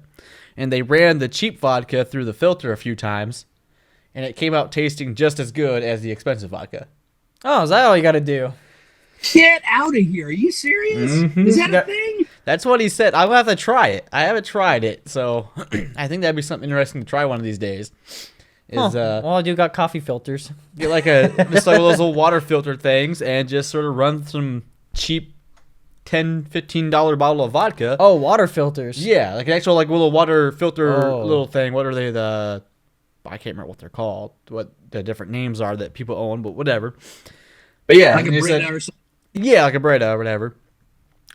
and they ran the cheap vodka through the filter a few times, and it came out tasting just as good as the expensive vodka. Oh, is that all you got to do? Get out of here! Are you serious? Is that a thing? That's what he said. I'll have to try it. I haven't tried it, so I think that'd be something interesting to try one of these days. Is Well, I do got coffee filters. get like just like those little water filter things and just sort of run some cheap $10-15 bottle of vodka. Oh, water filters. Yeah, like an actual like little water filter Oh. little thing. What are they? I can't remember what they're called. What the different names are that people own, but whatever. But yeah, Like a you said- Brita or something? Yeah, like a Brita or whatever.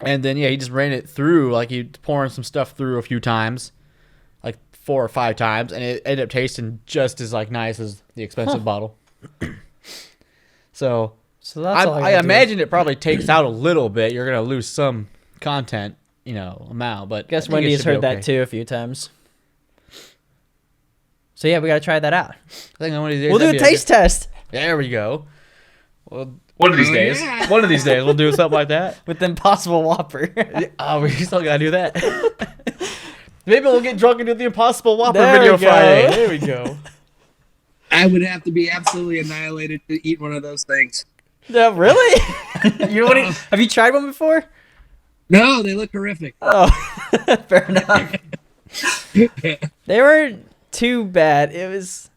And then yeah, he just ran it through. Like he pouring some stuff through a few times, like 4 or 5 times, and it ended up tasting just as like nice as the expensive bottle. So So that's all I I gotta do. imagine it probably takes out a little bit. You're gonna lose some content, amount. But Guess I think it Wendy has should be heard that okay. too a few times. So yeah, we gotta try that out. I think one of these days We'll do a that'd be taste test There we go. Well, one of these Oh, days. yeah. one of these days we'll do something like that. with the Impossible Whopper. Oh, we still gotta do that. Maybe we'll get drunk and do the Impossible Whopper There video we go. Friday. There we go. I would have to be absolutely annihilated to eat one of those things. No, really? Have you tried one before? No, they look horrific. Oh, fair enough. They weren't too bad. It was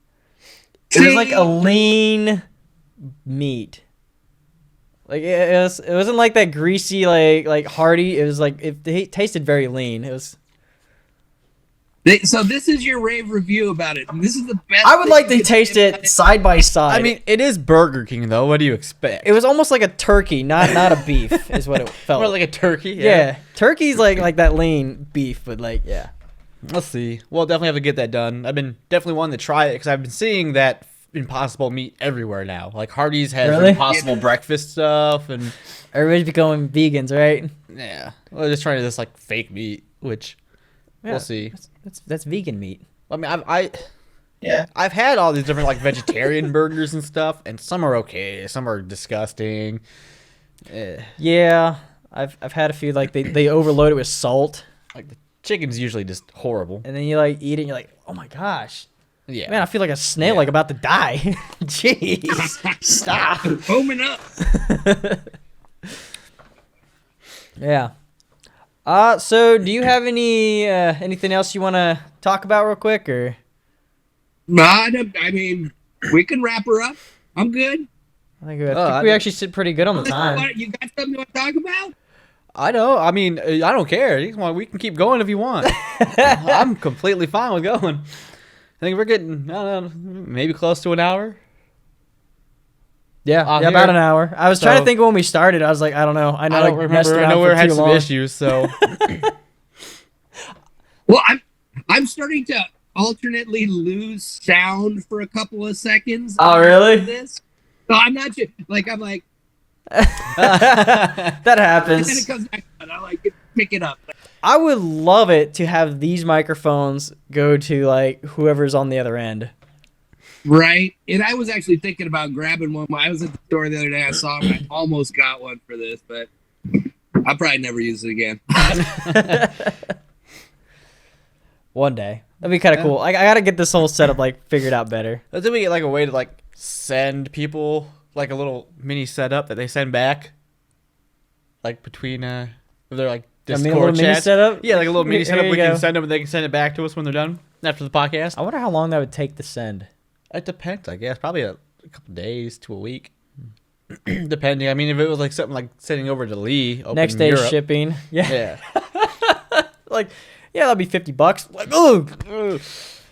like a lean meat. Like it wasn't like that greasy like hearty. It was like it tasted very lean. It was. So this is your rave review about it. And this is the best. I would thing like to you could taste say about it side by side. I mean, it is Burger King though. What do you expect? it was almost like a turkey, not a beef, is what it felt. More like a turkey. yeah, turkey's like that lean beef, but like yeah. Let's see. We'll definitely have to get that done. I've been definitely wanting to try it because I've been seeing that Impossible meat everywhere now. Like Hardee's has Really? Impossible breakfast stuff, and Everybody's becoming vegans, right? yeah, we're just trying to this like fake meat, which Yeah, we'll see. That's vegan meat. I mean, Yeah. I've had all these different like vegetarian burgers and stuff, and some are okay, some are disgusting. Yeah, I've had a few like they overload it with salt, Like the chicken's usually just horrible. and then you like eat it, and you're like, oh my gosh, Yeah, man, I feel like a snail, like about to die. Jeez, stop. Foaming up. Yeah. So do you have anything else you want to talk about real quick, or? I mean, we can wrap her up. I'm good. I think we actually sit pretty good on the time. You got something you want to talk about? I know. I mean, I don't care. We can keep going if you want. I'm completely fine with going. I think we're getting, I don't know, maybe close to an hour. Yeah, about an hour. I was trying to think when we started. I was like, I don't know. I don't remember. I know we had some issues, so. Well, I'm starting to alternately lose sound for a couple of seconds. Oh, really? This. So I'm not sure. Like, I'm like. That happens. And then it comes back and I like pick it up. I would love it to have these microphones go to like whoever's on the other end. Right. And I was actually thinking about grabbing one. I was at the store the other day. I saw them. I almost got one for this, but I'll probably never use it again. One day. That'd be kind of cool. I gotta get this whole setup like figured out better. Let's we get like a way to like send people like a little mini setup that they send back, like between they're like Discord a little chats. mini setup. Yeah, like a little mini There setup. you We go. can send them, and they can send it back to us when they're done after the podcast. I wonder how long that would take to send. It depends, I guess. Probably a couple days to a week, depending. I mean, if it was like something like sending over to Lee, open Next in day Europe, shipping. Yeah. Yeah. Like, yeah, that'd be $50. Like,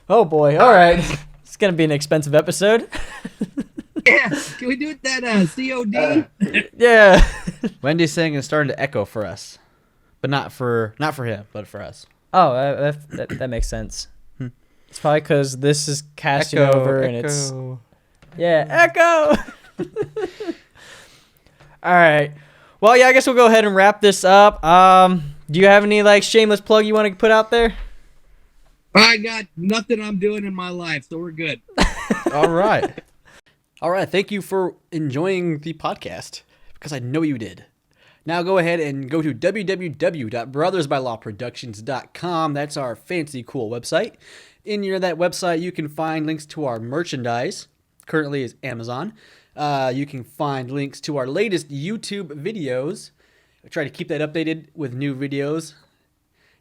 oh boy. All right. It's gonna be an expensive episode. Yeah. Can we do it that COD? Yeah. Wendy's saying it's starting to echo for us, but not for him, but for us. Oh, that makes sense. It's probably because this is casting over and it's echo. All right. Well, yeah, I guess we'll go ahead and wrap this up. Do you have any like shameless plug you want to put out there? I got nothing I'm doing in my life, so we're good. All right. All right. Thank you for enjoying the podcast, because I know you did. Now go ahead and go to www.brothersbylawproductions.com. That's our fancy, cool website. In that website, you can find links to our merchandise. Currently is Amazon. You can find links to our latest YouTube videos. I try to keep that updated with new videos.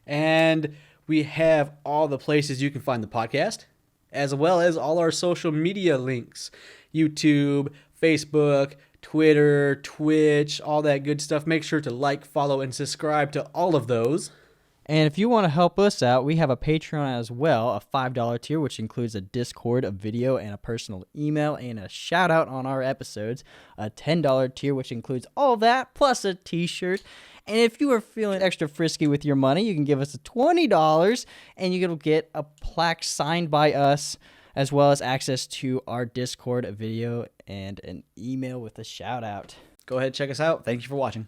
And we have all the places you can find the podcast, as well as all our social media links. YouTube, Facebook, Twitter, Twitch, all that good stuff. Make sure to like, follow, and subscribe to all of those. And if you want to help us out, we have a Patreon as well, a $5 tier, which includes a Discord, a video, and a personal email, and a shout out on our episodes. A $10 tier, which includes all that, plus a t-shirt. And if you are feeling extra frisky with your money, you can give us a $20, and you'll get a plaque signed by us, as well as access to our Discord, a video, and an email with a shout out. Go ahead, check us out. Thank you for watching.